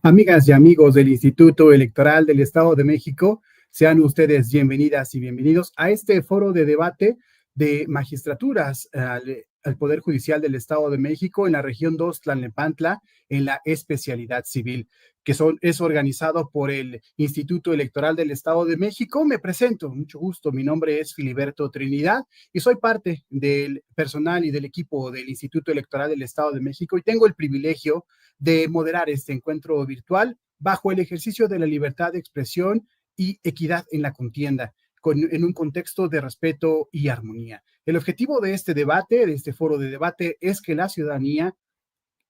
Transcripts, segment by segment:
Amigas y amigos del Instituto Electoral del Estado de México, sean ustedes bienvenidas y bienvenidos a este foro de debate de magistraturas al Poder Judicial del Estado de México en la región 2 Tlalnepantla, en la especialidad civil, es organizado por el Instituto Electoral del Estado de México. Me presento, mucho gusto, mi nombre es Filiberto Trinidad y soy parte del personal y del equipo del Instituto Electoral del Estado de México y tengo el privilegio de moderar este encuentro virtual bajo el ejercicio de la libertad de expresión y equidad en la contienda, en un contexto de respeto y armonía. El objetivo de este debate, de este foro de debate, es que la ciudadanía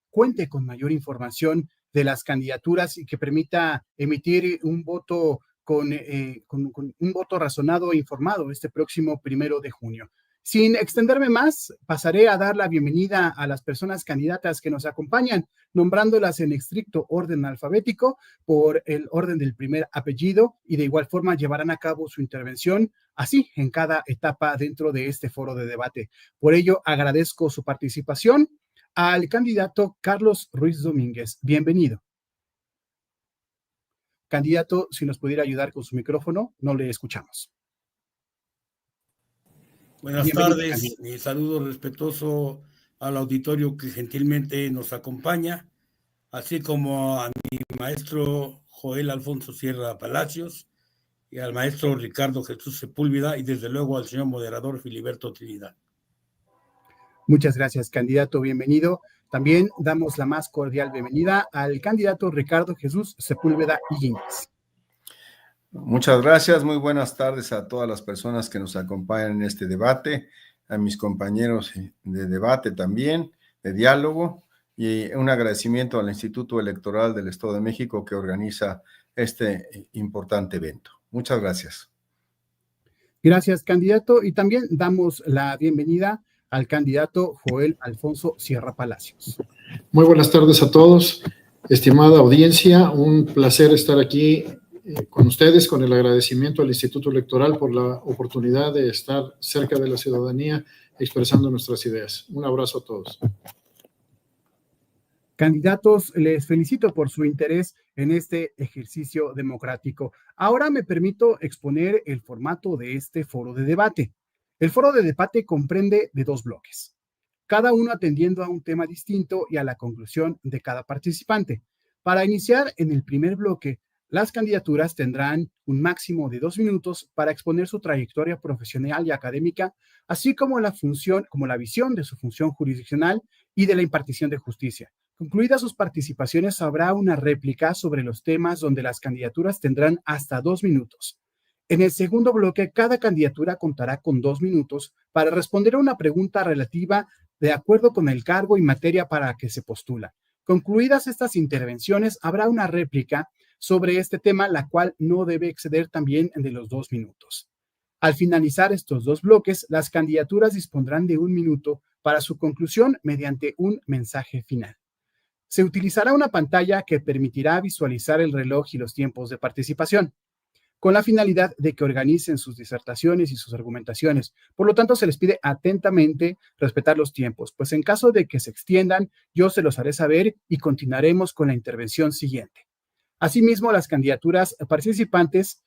cuente con mayor información de las candidaturas y que permita emitir un voto con un voto razonado e informado este próximo 1 de junio. Sin extenderme más, pasaré a dar la bienvenida a las personas candidatas que nos acompañan, nombrándolas en estricto orden alfabético por el orden del primer apellido, y de igual forma llevarán a cabo su intervención así en cada etapa dentro de este foro de debate. Por ello, agradezco su participación al candidato Carlos Ruiz Domínguez. Bienvenido. Candidato, si nos pudiera ayudar con su micrófono, no le escuchamos. Buenas Bienvenido, tardes, candidato. Mi saludo respetuoso al auditorio que gentilmente nos acompaña, así como a mi maestro Joel Alfonso Sierra Palacios y al maestro Ricardo Jesús Sepúlveda y desde luego al señor moderador Filiberto Trinidad. Muchas gracias, candidato, bienvenido. También damos la más cordial bienvenida al candidato Ricardo Jesús Sepúlveda Illíñez. Muchas gracias, muy buenas tardes a todas las personas que nos acompañan en este debate, a mis compañeros de debate también, de diálogo, y un agradecimiento al Instituto Electoral del Estado de México que organiza este importante evento. Muchas gracias. Gracias, candidato, y también damos la bienvenida al candidato Joel Alfonso Sierra Palacios. Muy buenas tardes a todos, estimada audiencia, un placer estar aquí con ustedes, con el agradecimiento al Instituto Electoral por la oportunidad de estar cerca de la ciudadanía expresando nuestras ideas. Un abrazo a todos. Candidatos, les felicito por su interés en este ejercicio democrático. Ahora me permito exponer el formato de este foro de debate. El foro de debate comprende de 2 bloques, cada uno atendiendo a un tema distinto y a la conclusión de cada participante. Para iniciar, en el primer bloque, las candidaturas tendrán un máximo de 2 minutos para exponer su trayectoria profesional y académica, así como la visión de su función jurisdiccional y de la impartición de justicia. Concluidas sus participaciones, habrá una réplica sobre los temas donde las candidaturas tendrán hasta 2 minutos. En el segundo bloque, cada candidatura contará con 2 minutos para responder a una pregunta relativa de acuerdo con el cargo y materia para que se postula. Concluidas estas intervenciones, habrá una réplica sobre este tema, la cual no debe exceder también de los 2 minutos. Al finalizar estos 2 bloques, las candidaturas dispondrán de 1 minuto para su conclusión mediante un mensaje final. Se utilizará una pantalla que permitirá visualizar el reloj y los tiempos de participación, con la finalidad de que organicen sus disertaciones y sus argumentaciones. Por lo tanto, se les pide atentamente respetar los tiempos, pues en caso de que se extiendan, yo se los haré saber y continuaremos con la intervención siguiente. Asimismo, las candidaturas participantes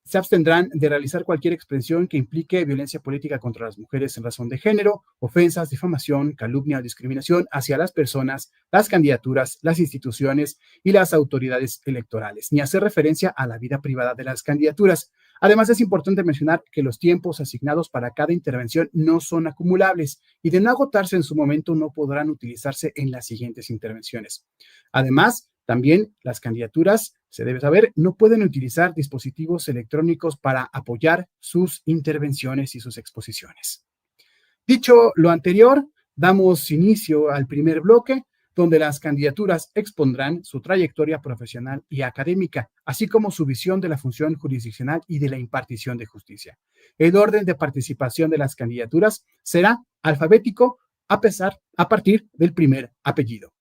se abstendrán de realizar cualquier expresión que implique violencia política contra las mujeres en razón de género, ofensas, difamación, calumnia o discriminación hacia las personas, las candidaturas, las instituciones y las autoridades electorales, ni hacer referencia a la vida privada de las candidaturas. Además, es importante mencionar que los tiempos asignados para cada intervención no son acumulables y, de no agotarse en su momento, no podrán utilizarse en las siguientes intervenciones. Además, también las candidaturas, se debe saber, no pueden utilizar dispositivos electrónicos para apoyar sus intervenciones y sus exposiciones. Dicho lo anterior, damos inicio al primer bloque, donde las candidaturas expondrán su trayectoria profesional y académica, así como su visión de la función jurisdiccional y de la impartición de justicia. El orden de participación de las candidaturas será alfabético a partir del primer apellido.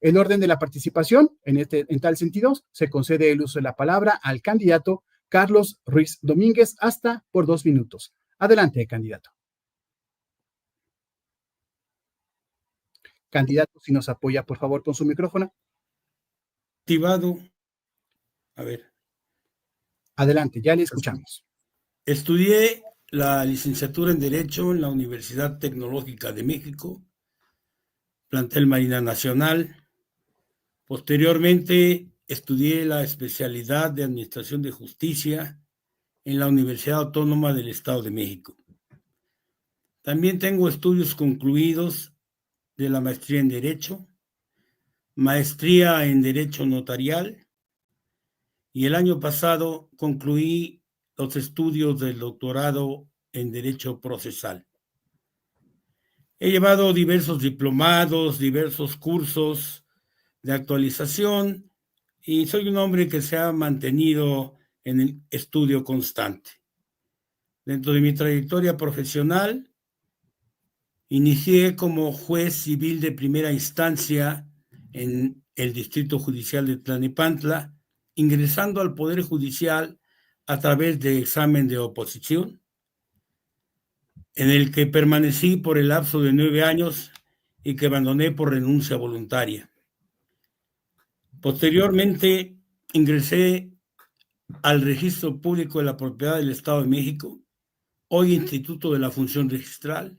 El orden de la participación, en tal sentido, se concede el uso de la palabra al candidato Carlos Ruiz Domínguez hasta por 2 minutos. Adelante, candidato. Candidato, si nos apoya, por favor, con su micrófono. activado. A ver. Adelante, ya le escuchamos. Estudié la licenciatura en Derecho en la Universidad Tecnológica de México, plantel Marina Nacional. Posteriormente, estudié la especialidad de Administración de Justicia en la Universidad Autónoma del Estado de México. También tengo estudios concluidos de la maestría en Derecho, maestría en Derecho Notarial, y el año pasado concluí los estudios del doctorado en Derecho Procesal. He llevado diversos diplomados, diversos cursos de actualización y soy un hombre que se ha mantenido en el estudio constante. Dentro de mi trayectoria profesional, inicié como juez civil de primera instancia en el Distrito Judicial de Tlalnepantla, ingresando al Poder Judicial a través de examen de oposición, en el que permanecí por el lapso de 9 años y que abandoné por renuncia voluntaria. Posteriormente, ingresé al Registro Público de la Propiedad del Estado de México, hoy Instituto de la Función Registral.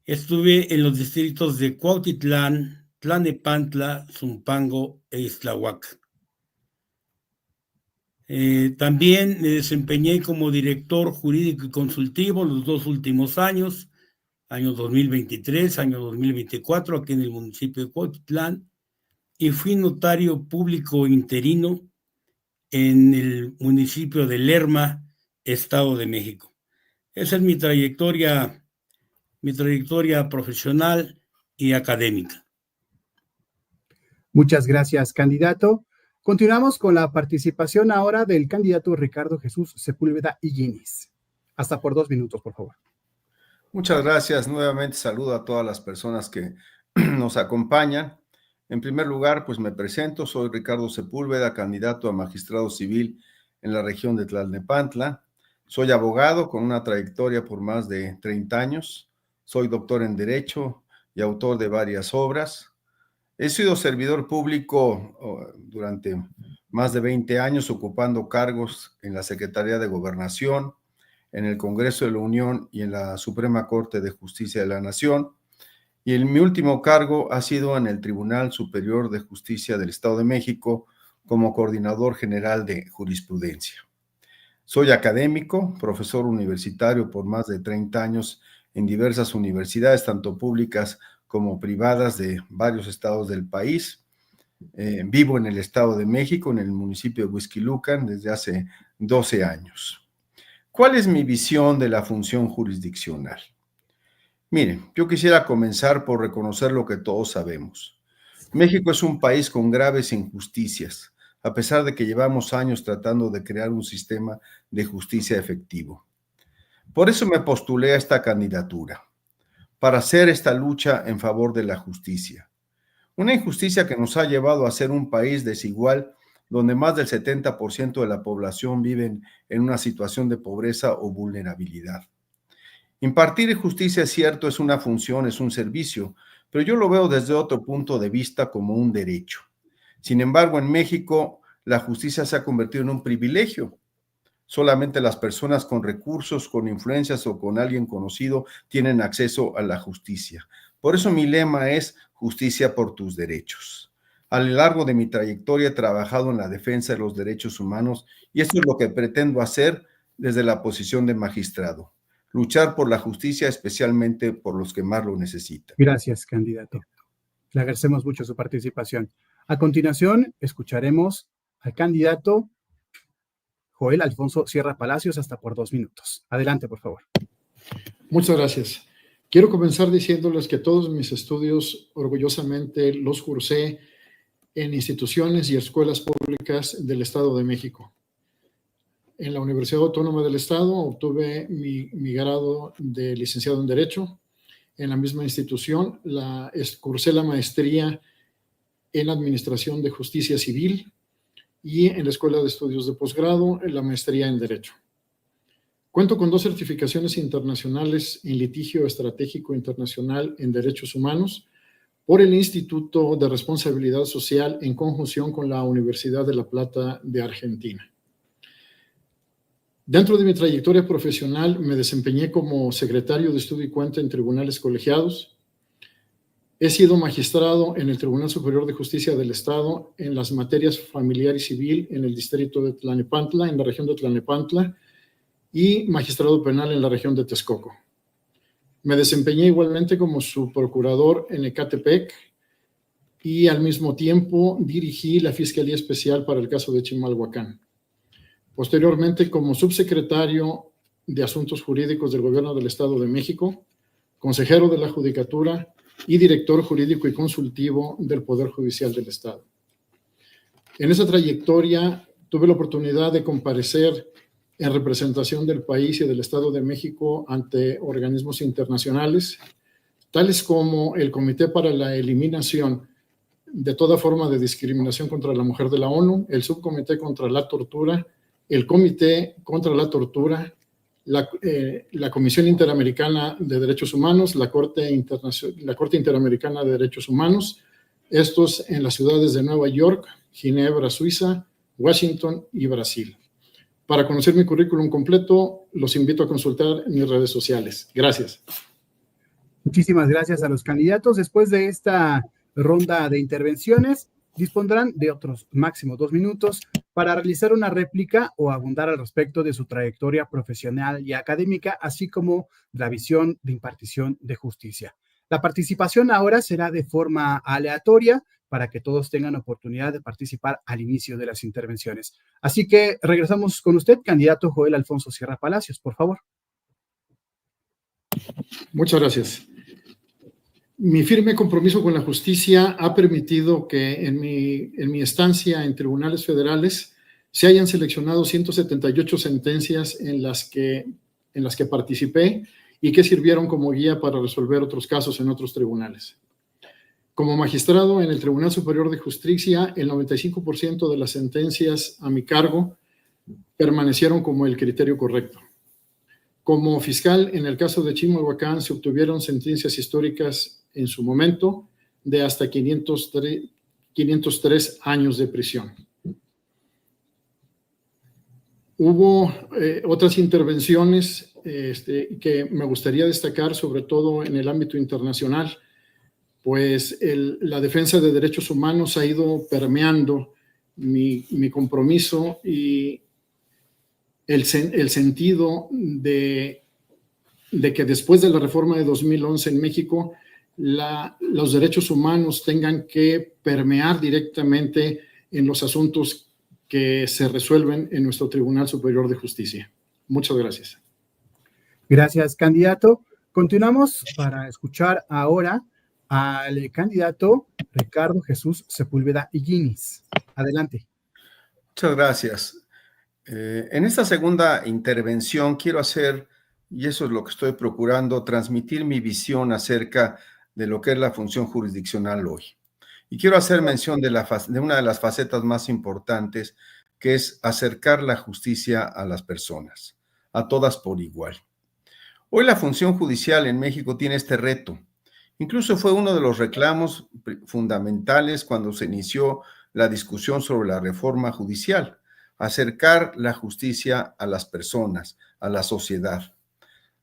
Estuve en los distritos de Cuautitlán, Tlalnepantla, Zumpango e Ixtlahuac. También me desempeñé como director jurídico y consultivo los 2 últimos años, año 2023, año 2024, aquí en el municipio de Cuautitlán, y fui notario público interino en el municipio de Lerma, Estado de México. Esa es mi trayectoria profesional y académica. Muchas gracias, candidato. Continuamos con la participación ahora del candidato Ricardo Jesús Sepúlveda Higuines. Hasta por 2 minutos, por favor. Muchas gracias. Nuevamente saludo a todas las personas que nos acompañan. En primer lugar, pues me presento. Soy Ricardo Sepúlveda, candidato a magistrado civil en la región de Tlalnepantla. Soy abogado con una trayectoria por más de 30 años. Soy doctor en Derecho y autor de varias obras. He sido servidor público durante más de 20 años, ocupando cargos en la Secretaría de Gobernación, en el Congreso de la Unión y en la Suprema Corte de Justicia de la Nación. Y mi último cargo ha sido en el Tribunal Superior de Justicia del Estado de México como coordinador general de jurisprudencia. Soy académico, profesor universitario por más de 30 años en diversas universidades, tanto públicas como privadas de varios estados del país. Vivo en el Estado de México, en el municipio de Huixquilucan, desde hace 12 años. ¿Cuál es mi visión de la función jurisdiccional? Miren, yo quisiera comenzar por reconocer lo que todos sabemos. México es un país con graves injusticias, a pesar de que llevamos años tratando de crear un sistema de justicia efectivo. Por eso me postulé a esta candidatura, para hacer esta lucha en favor de la justicia. Una injusticia que nos ha llevado a ser un país desigual, donde más del 70% de la población vive en una situación de pobreza o vulnerabilidad. Impartir justicia, es cierto, es una función, es un servicio, pero yo lo veo desde otro punto de vista como un derecho. Sin embargo, en México, la justicia se ha convertido en un privilegio. Solamente las personas con recursos, con influencias o con alguien conocido tienen acceso a la justicia. Por eso mi lema es justicia por tus derechos. A lo largo de mi trayectoria he trabajado en la defensa de los derechos humanos y esto es lo que pretendo hacer desde la posición de magistrado. Luchar por la justicia, especialmente por los que más lo necesitan. Gracias, candidato. Le agradecemos mucho su participación. A continuación, escucharemos al candidato Joel Alfonso Sierra Palacios, hasta por 2 minutos. Adelante, por favor. Muchas gracias. Quiero comenzar diciéndoles que todos mis estudios orgullosamente los cursé en instituciones y escuelas públicas del Estado de México. En la Universidad Autónoma del Estado obtuve mi grado de licenciado en Derecho. En la misma institución cursé la maestría en Administración de Justicia Civil y en la Escuela de Estudios de Posgrado la maestría en Derecho. Cuento con 2 certificaciones internacionales en litigio estratégico internacional en derechos humanos, por el Instituto de Responsabilidad Social en conjunción con la Universidad de La Plata de Argentina. Dentro de mi trayectoria profesional me desempeñé como secretario de estudio y cuenta en tribunales colegiados. He sido magistrado en el Tribunal Superior de Justicia del Estado en las materias familiar y civil en el distrito de Tlalnepantla, en la región de Tlalnepantla, y magistrado penal en la región de Texcoco. Me desempeñé igualmente como subprocurador en Ecatepec y al mismo tiempo dirigí la Fiscalía Especial para el caso de Chimalhuacán. Posteriormente, como subsecretario de Asuntos Jurídicos del Gobierno del Estado de México, consejero de la Judicatura y director jurídico y consultivo del Poder Judicial del Estado. En esa trayectoria tuve la oportunidad de comparecer en representación del país y del Estado de México ante organismos internacionales, tales como el Comité para la Eliminación de toda forma de discriminación contra la mujer de la ONU, el Subcomité contra la Tortura, el Comité contra la Tortura, la Comisión Interamericana de Derechos Humanos, la Corte Interamericana de Derechos Humanos, estos en las ciudades de Nueva York, Ginebra, Suiza, Washington y Brasil. Para conocer mi currículum completo, los invito a consultar mis redes sociales. Gracias. Muchísimas gracias a los candidatos. Después de esta ronda de intervenciones, dispondrán de otros máximo 2 minutos para realizar una réplica o abundar al respecto de su trayectoria profesional y académica, así como la visión de impartición de justicia. La participación ahora será de forma aleatoria para que todos tengan oportunidad de participar al inicio de las intervenciones. Así que regresamos con usted, candidato Joel Alfonso Sierra Palacios, por favor. Muchas gracias. Mi firme compromiso con la justicia ha permitido que en mi estancia en tribunales federales se hayan seleccionado 178 sentencias en las que participé y que sirvieron como guía para resolver otros casos en otros tribunales. Como magistrado en el Tribunal Superior de Justicia, el 95% de las sentencias a mi cargo permanecieron como el criterio correcto. Como fiscal, en el caso de Chimalhuacán, se obtuvieron sentencias históricas en su momento de hasta 503 años de prisión. Hubo otras intervenciones que me gustaría destacar, sobre todo en el ámbito internacional, pues la defensa de derechos humanos ha ido permeando mi compromiso y el sentido de que después de la reforma de 2011 en México, los derechos humanos tengan que permear directamente en los asuntos que se resuelven en nuestro Tribunal Superior de Justicia. Muchas gracias. Gracias, candidato. Continuamos para escuchar ahora al candidato Ricardo Jesús Sepúlveda Higuinis. Adelante. Muchas gracias. En esta segunda intervención quiero hacer, y eso es lo que estoy procurando, transmitir mi visión acerca de lo que es la función jurisdiccional hoy. Y quiero hacer mención de una de las facetas más importantes, que es acercar la justicia a las personas, a todas por igual. Hoy la función judicial en México tiene este reto. Incluso fue uno de los reclamos fundamentales cuando se inició la discusión sobre la reforma judicial, acercar la justicia a las personas, a la sociedad.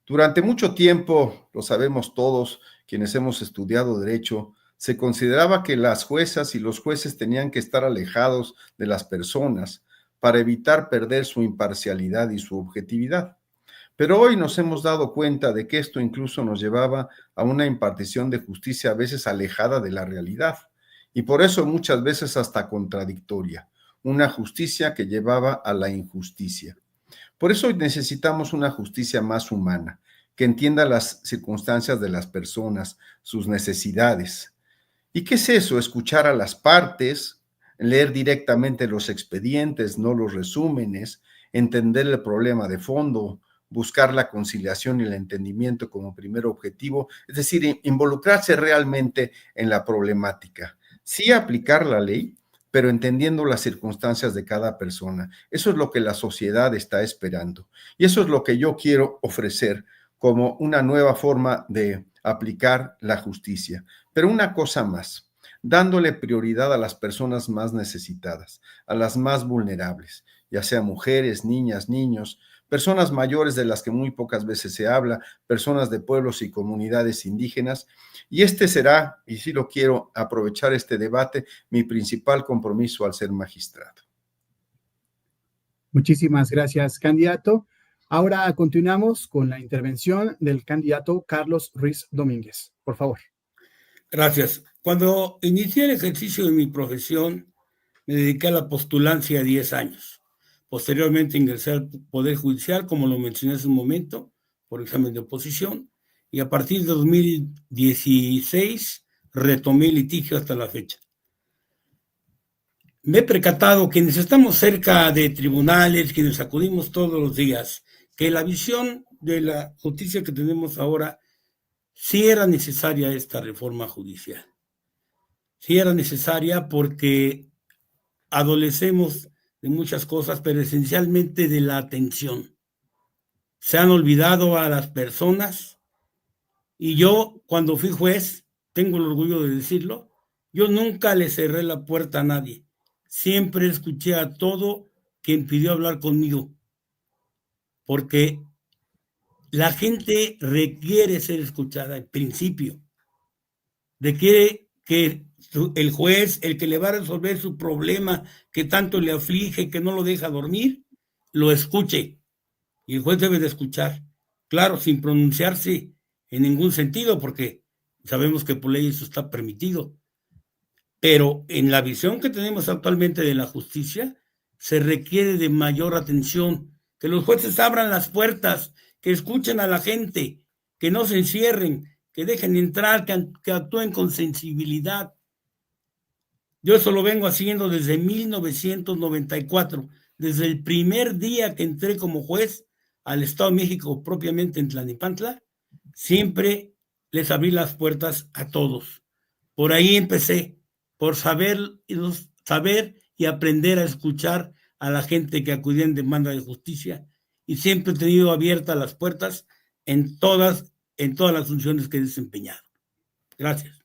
Durante mucho tiempo, lo sabemos todos, quienes hemos estudiado derecho, se consideraba que las juezas y los jueces tenían que estar alejados de las personas para evitar perder su imparcialidad y su objetividad. Pero hoy nos hemos dado cuenta de que esto incluso nos llevaba a una impartición de justicia a veces alejada de la realidad y por eso muchas veces hasta contradictoria, una justicia que llevaba a la injusticia. Por eso hoy necesitamos una justicia más humana, que entienda las circunstancias de las personas, sus necesidades. ¿Y qué es eso? Escuchar a las partes, leer directamente los expedientes, no los resúmenes, entender el problema de fondo, buscar la conciliación y el entendimiento como primer objetivo, es decir, involucrarse realmente en la problemática. Sí aplicar la ley, pero entendiendo las circunstancias de cada persona. Eso es lo que la sociedad está esperando. Y eso es lo que yo quiero ofrecer como una nueva forma de aplicar la justicia. Pero una cosa más, dándole prioridad a las personas más necesitadas, a las más vulnerables, ya sea mujeres, niñas, niños, personas mayores de las que muy pocas veces se habla, personas de pueblos y comunidades indígenas. Y este será, y sí lo quiero aprovechar este debate, mi principal compromiso al ser magistrado. Muchísimas gracias, candidato. Ahora continuamos con la intervención del candidato Carlos Ruiz Domínguez. Por favor. Gracias. Cuando inicié el ejercicio de mi profesión, me dediqué a la postulancia 10 años. Posteriormente ingresé al Poder Judicial, como lo mencioné hace un momento, por examen de oposición, y a partir de 2016 retomé el litigio hasta la fecha. Me he percatado, quienes estamos cerca de tribunales, quienes acudimos todos los días, que la visión de la justicia que tenemos ahora, sí era necesaria esta reforma judicial. Sí era necesaria porque adolecemos de muchas cosas, pero esencialmente de la atención. Se han olvidado a las personas y yo, cuando fui juez, tengo el orgullo de decirlo, yo nunca le cerré la puerta a nadie. Siempre escuché a todo quien pidió hablar conmigo, porque la gente requiere ser escuchada en principio. Requiere que el juez, el que le va a resolver su problema que tanto le aflige, que no lo deja dormir, lo escuche. Y el juez debe de escuchar, claro, sin pronunciarse en ningún sentido, porque sabemos que por ley eso está permitido. Pero en la visión que tenemos actualmente de la justicia, se requiere de mayor atención, que los jueces abran las puertas, que escuchen a la gente, que no se encierren, que dejen entrar, que actúen con sensibilidad. Yo eso lo vengo haciendo desde 1994, desde el primer día que entré como juez al Estado de México, propiamente en Tlalnepantla, siempre les abrí las puertas a todos. Por ahí empecé, por saber y aprender a escuchar a la gente que acudía en demanda de justicia, y siempre he tenido abiertas las puertas en todas las funciones que he desempeñado. Gracias.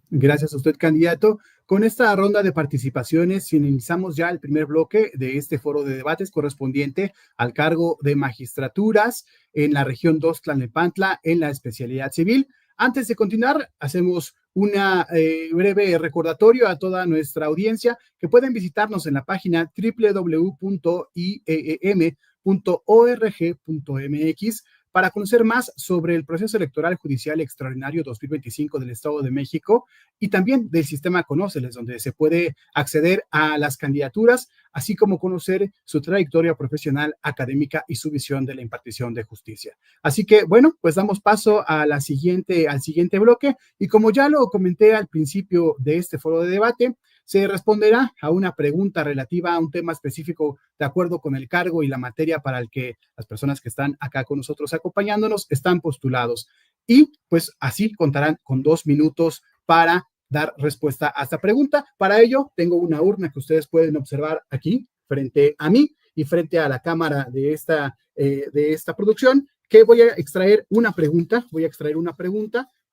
Gracias a usted, candidato. Con esta ronda de participaciones finalizamos ya el primer bloque de este foro de debates correspondiente al cargo de magistraturas en la región 2 Tlalnepantla en la especialidad civil. Antes de continuar, hacemos una breve recordatorio a toda nuestra audiencia que pueden visitarnos en la página www.ieem.org.mx para conocer más sobre el proceso electoral judicial extraordinario 2025 del Estado de México y también del sistema Conóceles, donde se puede acceder a las candidaturas, así como conocer su trayectoria profesional, académica y su visión de la impartición de justicia. Así que, bueno, pues damos paso a al siguiente bloque, y como ya lo comenté al principio de este foro de debate, se responderá a una pregunta relativa a un tema específico de acuerdo con el cargo y la materia para el que las personas que están acá con nosotros acompañándonos están postulados. Y pues así contarán con 2 minutos para dar respuesta a esta pregunta. Para ello, tengo una urna que ustedes pueden observar aquí frente a mí y frente a la cámara de esta producción, que voy a extraer una pregunta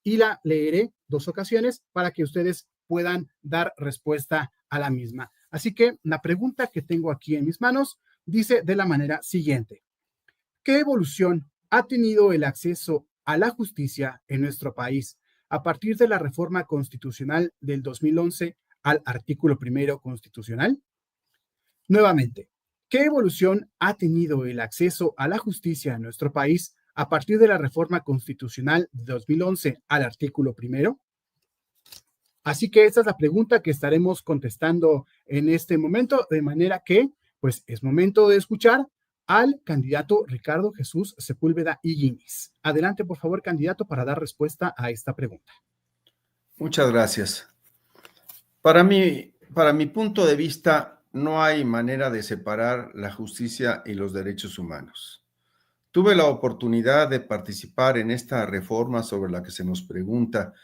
y la leeré 2 ocasiones para que ustedes puedan dar respuesta a la misma. Así que la pregunta que tengo aquí en mis manos dice de la manera siguiente: ¿qué evolución ha tenido el acceso a la justicia en nuestro país a partir de la reforma constitucional del 2011 al artículo 1 constitucional? Nuevamente, ¿qué evolución ha tenido el acceso a la justicia en nuestro país a partir de la reforma constitucional de 2011 al artículo 1? Así que esta es la pregunta que estaremos contestando en este momento, de manera que, pues, es momento de escuchar al candidato Ricardo Jesús Sepúlveda Higuinis. Adelante, por favor, candidato, para dar respuesta a esta pregunta. Muchas gracias. Para mi punto de vista, no hay manera de separar la justicia y los derechos humanos. Tuve la oportunidad de participar en esta reforma sobre la que se nos pregunta,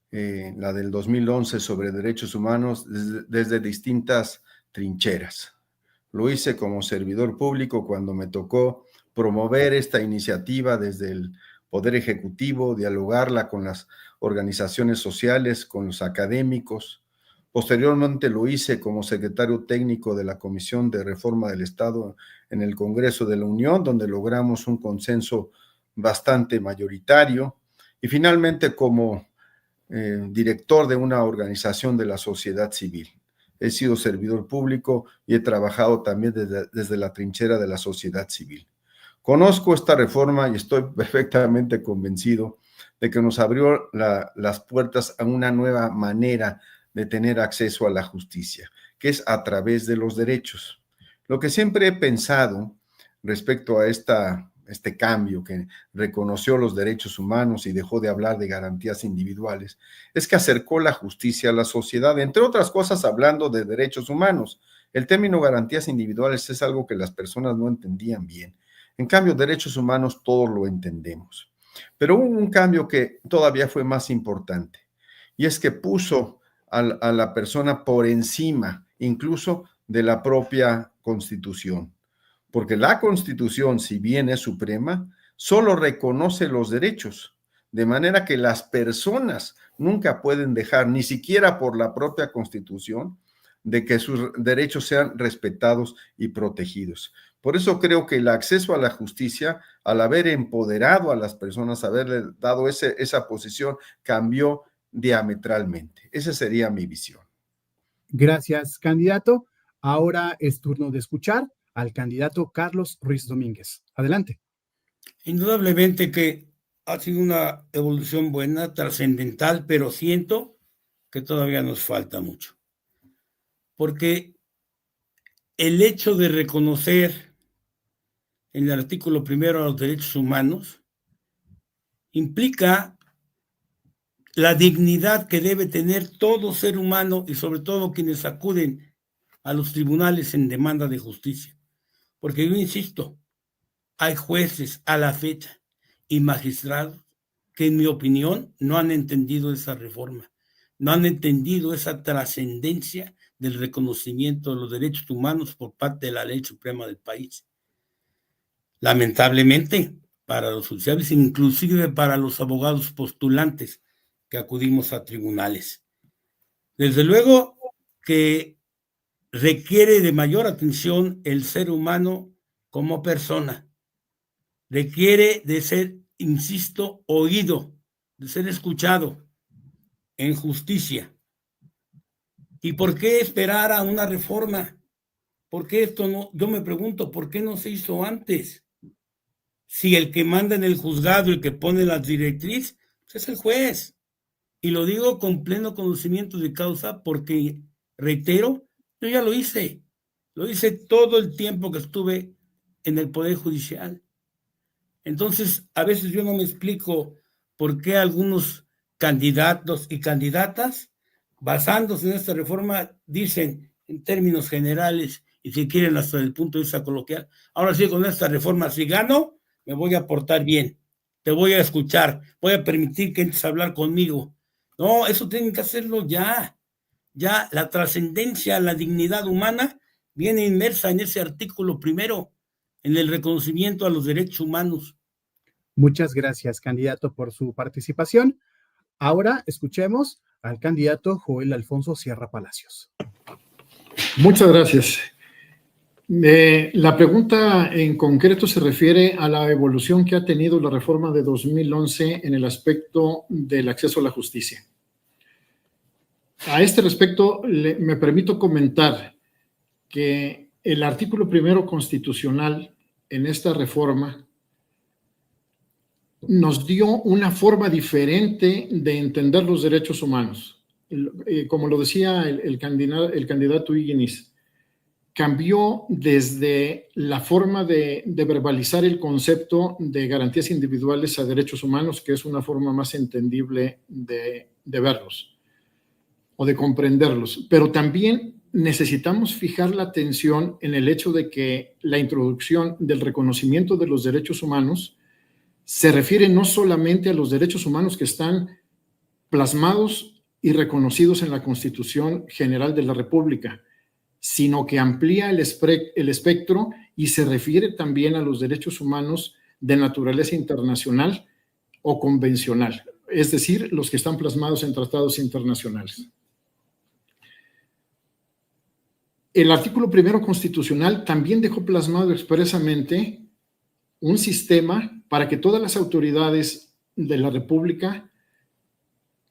la del 2011 sobre derechos humanos, desde distintas trincheras. Lo hice como servidor público cuando me tocó promover esta iniciativa desde el Poder Ejecutivo, dialogarla con las organizaciones sociales, con los académicos. Posteriormente lo hice como secretario técnico de la Comisión de Reforma del Estado en el Congreso de la Unión, donde logramos un consenso bastante mayoritario. Y finalmente como director de una organización de la sociedad civil. He sido servidor público y he trabajado también desde la trinchera de la sociedad civil. Conozco esta reforma y estoy perfectamente convencido de que nos abrió las puertas a una nueva manera de tener acceso a la justicia, que es a través de los derechos. Lo que siempre he pensado respecto a este cambio que reconoció los derechos humanos y dejó de hablar de garantías individuales, es que acercó la justicia a la sociedad, entre otras cosas hablando de derechos humanos. El término garantías individuales es algo que las personas no entendían bien. En cambio, derechos humanos todos lo entendemos. Pero hubo un cambio que todavía fue más importante, y es que puso a la persona por encima, incluso de la propia Constitución. Porque la Constitución, si bien es suprema, solo reconoce los derechos, de manera que las personas nunca pueden dejar, ni siquiera por la propia Constitución, de que sus derechos sean respetados y protegidos. Por eso creo que el acceso a la justicia, al haber empoderado a las personas, haberle dado esa posición, cambió diametralmente. Esa sería mi visión. Gracias, candidato. Ahora es turno de escuchar al candidato Carlos Ruiz Domínguez. Adelante. Indudablemente que ha sido una evolución buena, trascendental, pero siento que todavía nos falta mucho. Porque el hecho de reconocer en el artículo 1 a los derechos humanos implica la dignidad que debe tener todo ser humano y sobre todo quienes acuden a los tribunales en demanda de justicia. Porque yo insisto, hay jueces a la fecha y magistrados que en mi opinión no han entendido esa reforma, no han entendido esa trascendencia del reconocimiento de los derechos humanos por parte de la ley suprema del país. Lamentablemente, para los judiciales, inclusive para los abogados postulantes que acudimos a tribunales. Desde luego que requiere de mayor atención el ser humano como persona. Requiere de ser, insisto, oído, de ser escuchado en justicia. ¿Y por qué esperar a una reforma? ¿Por qué esto no? Yo me pregunto, ¿por qué no se hizo antes? Si el que manda en el juzgado, el que pone las directrices, pues es el juez. Y lo digo con pleno conocimiento de causa porque, reitero, yo ya lo hice todo el tiempo que estuve en el Poder Judicial. Entonces, a veces yo no me explico por qué algunos candidatos y candidatas, basándose en esta reforma, dicen en términos generales y si quieren hasta el punto de vista coloquial, ahora sí con esta reforma, si gano, me voy a portar bien, te voy a escuchar, voy a permitir que entres a hablar conmigo. No, eso tienen que hacerlo ya. Ya la trascendencia, la dignidad humana viene inmersa en ese artículo 1, en el reconocimiento a los derechos humanos. Muchas gracias, candidato, por su participación. Ahora escuchemos al candidato Joel Alfonso Sierra Palacios. Muchas gracias. La pregunta en concreto se refiere a la evolución que ha tenido la reforma de 2011 en el aspecto del acceso a la justicia. A este respecto, me permito comentar que el artículo 1 constitucional en esta reforma nos dio una forma diferente de entender los derechos humanos. Como lo decía el candidato Higuinis, cambió desde la forma de verbalizar el concepto de garantías individuales a derechos humanos, que es una forma más entendible de verlos o de comprenderlos, pero también necesitamos fijar la atención en el hecho de que la introducción del reconocimiento de los derechos humanos se refiere no solamente a los derechos humanos que están plasmados y reconocidos en la Constitución General de la República, sino que amplía el espectro y se refiere también a los derechos humanos de naturaleza internacional o convencional, es decir, los que están plasmados en tratados internacionales. El artículo 1 constitucional también dejó plasmado expresamente un sistema para que todas las autoridades de la República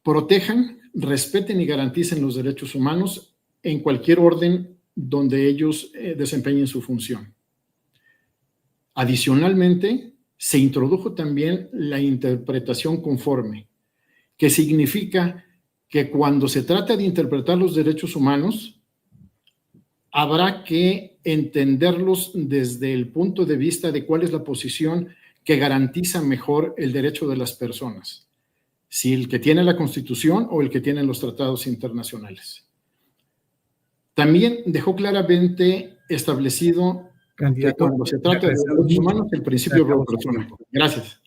protejan, respeten y garanticen los derechos humanos en cualquier orden donde ellos desempeñen su función. Adicionalmente, se introdujo también la interpretación conforme, que significa que cuando se trata de interpretar los derechos humanos, habrá que entenderlos desde el punto de vista de cuál es la posición que garantiza mejor el derecho de las personas, si el que tiene la Constitución o el que tienen los tratados internacionales. También dejó claramente establecido que cuando se trata de derechos humanos, el principio de persona. Gracias.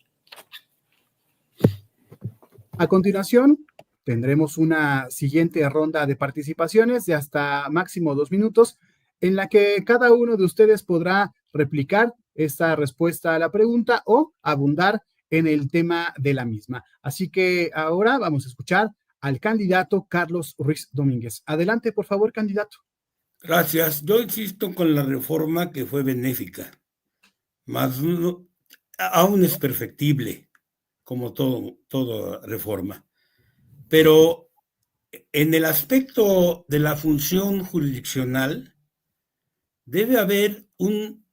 A continuación, tendremos una siguiente ronda de participaciones de hasta máximo 2 minutos, en la que cada uno de ustedes podrá replicar esta respuesta a la pregunta o abundar en el tema de la misma. Así que ahora vamos a escuchar al candidato Carlos Ruiz Domínguez. Adelante, por favor, candidato. Gracias. Yo insisto con la reforma que fue benéfica, más no, aún es perfectible, como toda reforma. Pero en el aspecto de la función jurisdiccional, debe haber un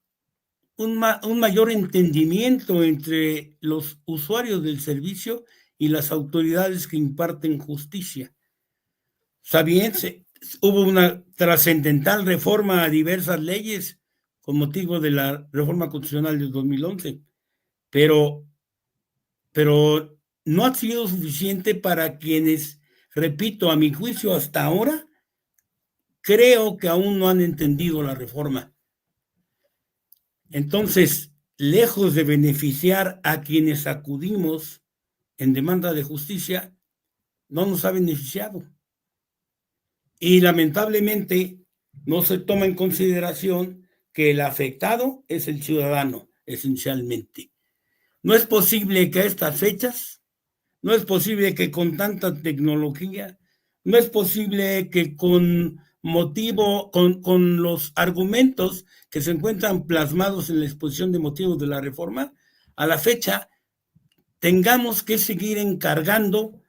mayor entendimiento entre los usuarios del servicio y las autoridades que imparten justicia. Está bien, hubo una trascendental reforma a diversas leyes con motivo de la reforma constitucional del 2011, pero no ha sido suficiente para quienes, repito, a mi juicio hasta ahora, creo que aún no han entendido la reforma. Entonces, lejos de beneficiar a quienes acudimos en demanda de justicia, no nos ha beneficiado. Y lamentablemente no se toma en consideración que el afectado es el ciudadano, esencialmente. No es posible que a estas fechas, no es posible que con tanta tecnología, no es posible que con los argumentos que se encuentran plasmados en la exposición de motivos de la reforma, a la fecha tengamos que seguir encargando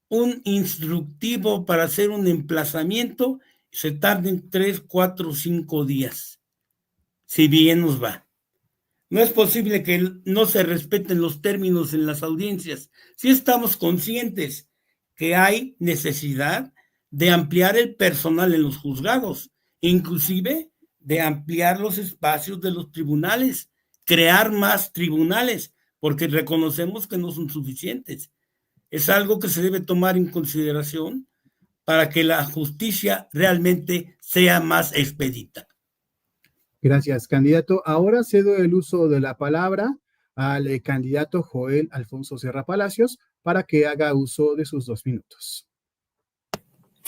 un instructivo para hacer un emplazamiento y se tarden 3, 4, 5 días, si bien nos va. No es posible que no se respeten los términos en las audiencias. Sí estamos conscientes que hay necesidad de ampliar el personal en los juzgados, inclusive de ampliar los espacios de los tribunales, crear más tribunales, porque reconocemos que no son suficientes. Es algo que se debe tomar en consideración para que la justicia realmente sea más expedita. Gracias, candidato. Ahora cedo el uso de la palabra al candidato Joel Alfonso Sierra Palacios para que haga uso de sus 2 minutos.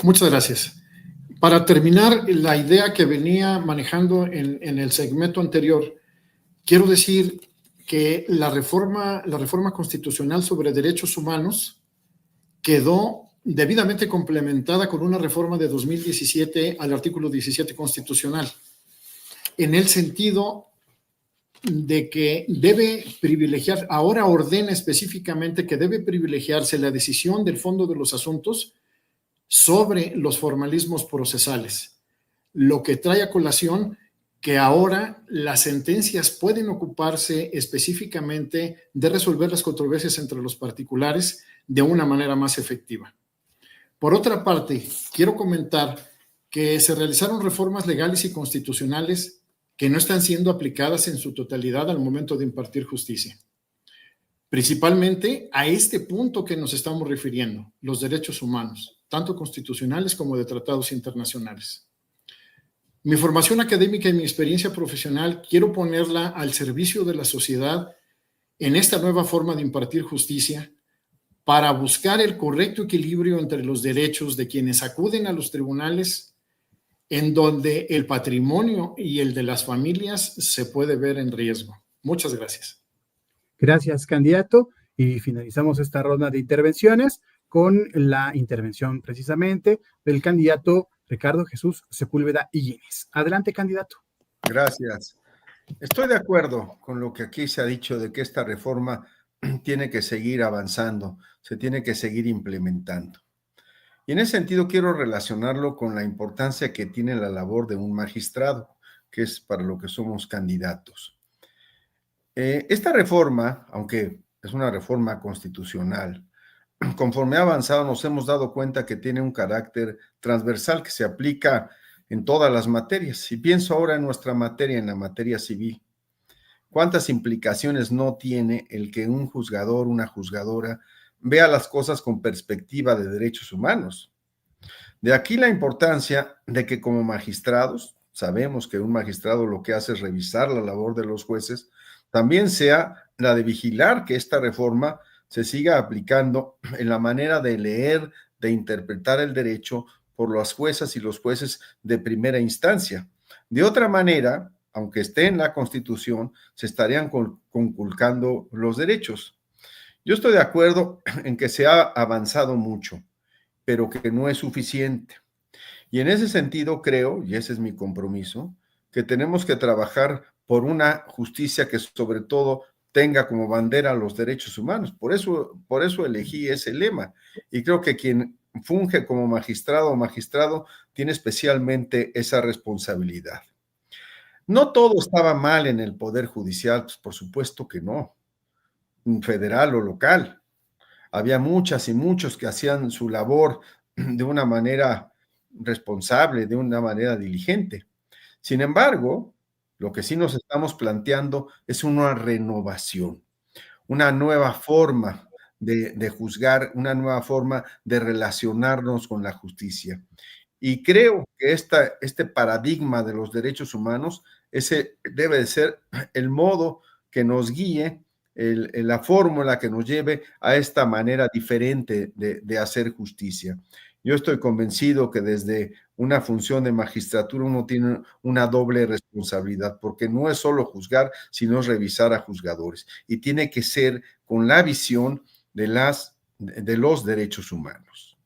Muchas gracias. Para terminar la idea que venía manejando en el segmento anterior, quiero decir que la reforma constitucional sobre derechos humanos quedó debidamente complementada con una reforma de 2017 al artículo 17 constitucional, en el sentido de que debe privilegiar, ahora ordena específicamente que debe privilegiarse la decisión del fondo de los asuntos sobre los formalismos procesales, lo que trae a colación que ahora las sentencias pueden ocuparse específicamente de resolver las controversias entre los particulares de una manera más efectiva. Por otra parte, quiero comentar que se realizaron reformas legales y constitucionales que no están siendo aplicadas en su totalidad al momento de impartir justicia. Principalmente a este punto que nos estamos refiriendo, los derechos humanos, tanto constitucionales como de tratados internacionales. Mi formación académica y mi experiencia profesional quiero ponerla al servicio de la sociedad en esta nueva forma de impartir justicia para buscar el correcto equilibrio entre los derechos de quienes acuden a los tribunales, en donde el patrimonio y el de las familias se puede ver en riesgo. Muchas gracias. Gracias, candidato. y finalizamos esta ronda de intervenciones con la intervención precisamente del candidato Ricardo Jesús Sepúlveda Higuines. Adelante, candidato. Gracias. Estoy de acuerdo con lo que aquí se ha dicho de que esta reforma tiene que seguir avanzando, se tiene que seguir implementando. Y en ese sentido quiero relacionarlo con la importancia que tiene la labor de un magistrado, que es para lo que somos candidatos. Esta reforma, aunque es una reforma constitucional, conforme ha avanzado nos hemos dado cuenta que tiene un carácter transversal que se aplica en todas las materias. Y pienso ahora en nuestra materia, en la materia civil. ¿Cuántas implicaciones no tiene el que un juzgador, una juzgadora, vea las cosas con perspectiva de derechos humanos? De aquí la importancia de que como magistrados, sabemos que un magistrado lo que hace es revisar la labor de los jueces, también sea la de vigilar que esta reforma se siga aplicando en la manera de leer, de interpretar el derecho por las juezas y los jueces de primera instancia. De otra manera, aunque esté en la Constitución, se estarían conculcando los derechos. Yo estoy de acuerdo en que se ha avanzado mucho, pero que no es suficiente. Y en ese sentido creo, y ese es mi compromiso, que tenemos que trabajar por una justicia que sobre todo tenga como bandera los derechos humanos. Por eso elegí ese lema. Y creo que quien funge como magistrado o magistrado tiene especialmente esa responsabilidad. No todo estaba mal en el Poder Judicial, pues por supuesto que no, federal o local. Había muchas y muchos que hacían su labor de una manera responsable, de una manera diligente. Sin embargo, lo que sí nos estamos planteando es una renovación, una nueva forma de juzgar, una nueva forma de relacionarnos con la justicia. Y creo que este paradigma de los derechos humanos, ese debe de ser el modo que nos guíe, la fórmula que nos lleve a esta manera diferente de hacer justicia. Yo estoy convencido que desde una función de magistratura uno tiene una doble responsabilidad, porque no es solo juzgar, sino es revisar a juzgadores. Y tiene que ser con la visión de los derechos humanos.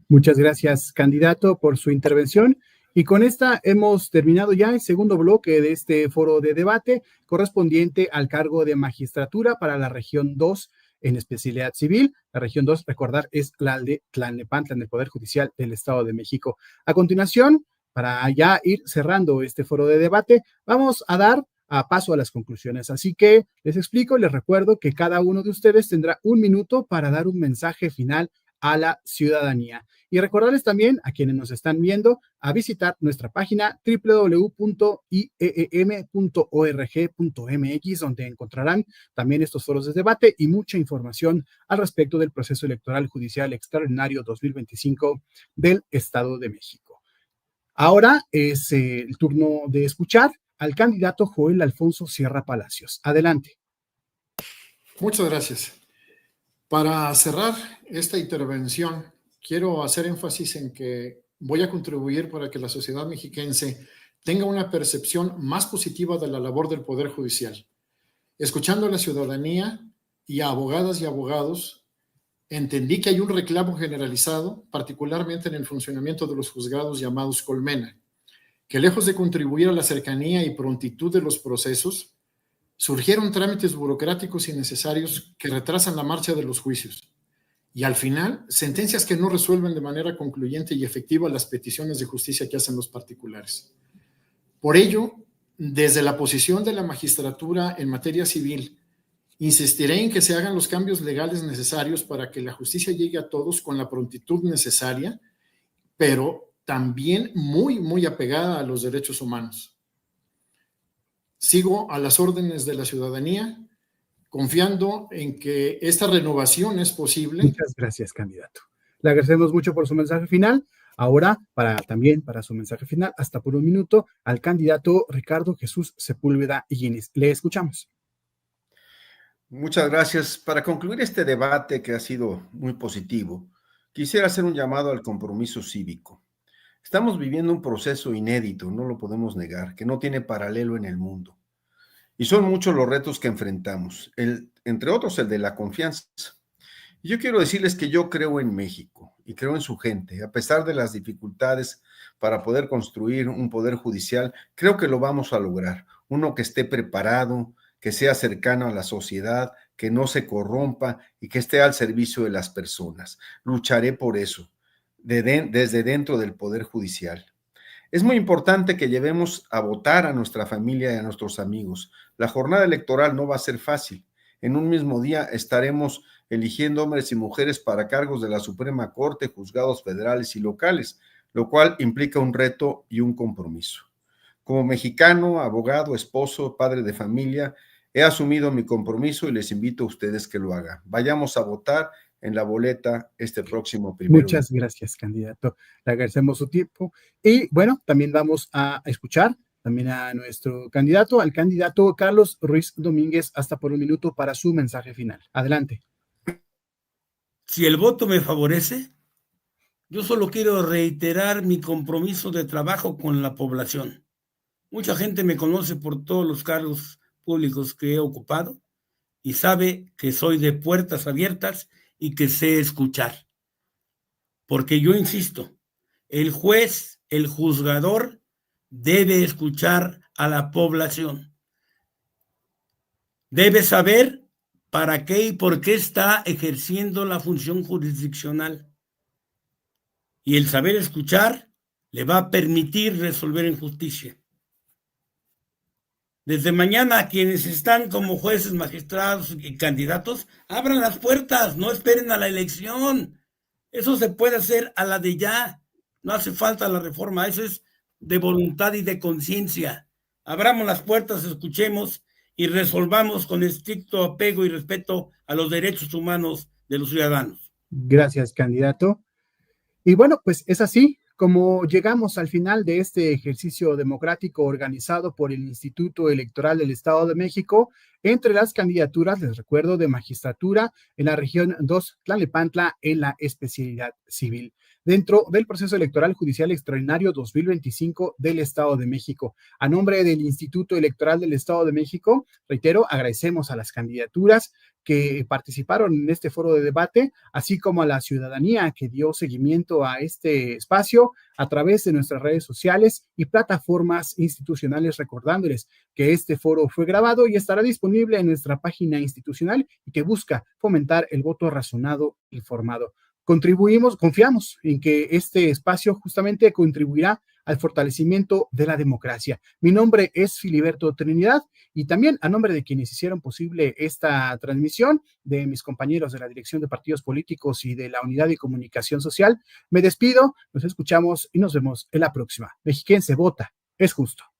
Muchas gracias, candidato, por su intervención. Y con esta hemos terminado ya el segundo bloque de este foro de debate correspondiente al cargo de magistratura para la región 2 en especialidad civil. La región 2, recordar, es la de Tlalnepantla, en el Poder Judicial del Estado de México. A continuación, para ya ir cerrando este foro de debate, vamos a dar paso a las conclusiones. Así que les explico, les recuerdo que cada uno de ustedes tendrá un minuto para dar un mensaje final a la ciudadanía. Y recordarles también a quienes nos están viendo a visitar nuestra página www.ieem.org.mx, donde encontrarán también estos foros de debate y mucha información al respecto del proceso electoral judicial extraordinario 2025 del Estado de México. Ahora es el turno de escuchar al candidato Joel Alfonso Sierra Palacios. Adelante. Muchas gracias. Para cerrar esta intervención, quiero hacer énfasis en que voy a contribuir para que la sociedad mexiquense tenga una percepción más positiva de la labor del Poder Judicial. Escuchando a la ciudadanía y a abogadas y abogados, entendí que hay un reclamo generalizado, particularmente en el funcionamiento de los juzgados llamados colmena, que lejos de contribuir a la cercanía y prontitud de los procesos, surgieron trámites burocráticos innecesarios que retrasan la marcha de los juicios. Y al final, sentencias que no resuelven de manera concluyente y efectiva las peticiones de justicia que hacen los particulares. Por ello, desde la posición de la magistratura en materia civil, insistiré en que se hagan los cambios legales necesarios para que la justicia llegue a todos con la prontitud necesaria, pero también muy, muy apegada a los derechos humanos. Sigo a las órdenes de la ciudadanía, confiando en que esta renovación es posible. Muchas gracias, candidato. Le agradecemos mucho por su mensaje final. Ahora, también para su mensaje final, hasta por un minuto, al candidato Ricardo Jesús Sepúlveda Higuines. Le escuchamos. Muchas gracias. Para concluir este debate que ha sido muy positivo, quisiera hacer un llamado al compromiso cívico. Estamos viviendo un proceso inédito, no lo podemos negar, que no tiene paralelo en el mundo. Y son muchos los retos que enfrentamos. El entre otros el de la confianza. Yo quiero decirles que yo creo en México y creo en su gente. A pesar de las dificultades para poder construir un poder judicial, creo que lo vamos a lograr. Uno que esté preparado, que sea cercano a la sociedad, que no se corrompa y que esté al servicio de las personas. Lucharé por eso, desde dentro del Poder Judicial. Es muy importante que llevemos a votar a nuestra familia y a nuestros amigos. La jornada electoral no va a ser fácil. En un mismo día estaremos eligiendo hombres y mujeres para cargos de la Suprema Corte, juzgados federales y locales, lo cual implica un reto y un compromiso. Como mexicano, abogado, esposo, padre de familia, he asumido mi compromiso y les invito a ustedes que lo hagan. Vayamos a votar en la boleta este próximo 1 de octubre. Muchas gracias, candidato. Le agradecemos su tiempo. Y bueno, también vamos a escuchar también a nuestro candidato, al candidato Carlos Ruiz Domínguez, hasta por un minuto para su mensaje final. Adelante. Si el voto me favorece, yo solo quiero reiterar mi compromiso de trabajo con la población. Mucha gente me conoce por todos los cargos públicos que he ocupado y sabe que soy de puertas abiertas y que sé escuchar. Porque yo insisto, el juez, el juzgador, debe escuchar a la población. Debe saber para qué y por qué está ejerciendo la función jurisdiccional. Y el saber escuchar le va a permitir resolver en justicia. Desde mañana, quienes están como jueces, magistrados y candidatos, abran las puertas, no esperen a la elección. Eso se puede hacer a la de ya. No hace falta la reforma, eso es de voluntad y de conciencia. Abramos las puertas, escuchemos y resolvamos con estricto apego y respeto a los derechos humanos de los ciudadanos. Gracias, candidato. Y bueno, pues es así como llegamos al final de este ejercicio democrático organizado por el Instituto Electoral del Estado de México. Entre las candidaturas, les recuerdo, de magistratura en la región 2, Tlalnepantla, en la especialidad civil, dentro del proceso electoral judicial extraordinario 2025 del Estado de México. A nombre del Instituto Electoral del Estado de México, reitero, agradecemos a las candidaturas que participaron en este foro de debate, así como a la ciudadanía que dio seguimiento a este espacio a través de nuestras redes sociales y plataformas institucionales, recordándoles que este foro fue grabado y estará disponible en nuestra página institucional y que busca fomentar el voto razonado e informado. Confiamos en que este espacio justamente contribuirá al fortalecimiento de la democracia. Mi nombre es Filiberto Trinidad y también a nombre de quienes hicieron posible esta transmisión, de mis compañeros de la Dirección de Partidos Políticos y de la Unidad de Comunicación Social, me despido, nos escuchamos y nos vemos en la próxima. Mexiquense, vota, es justo.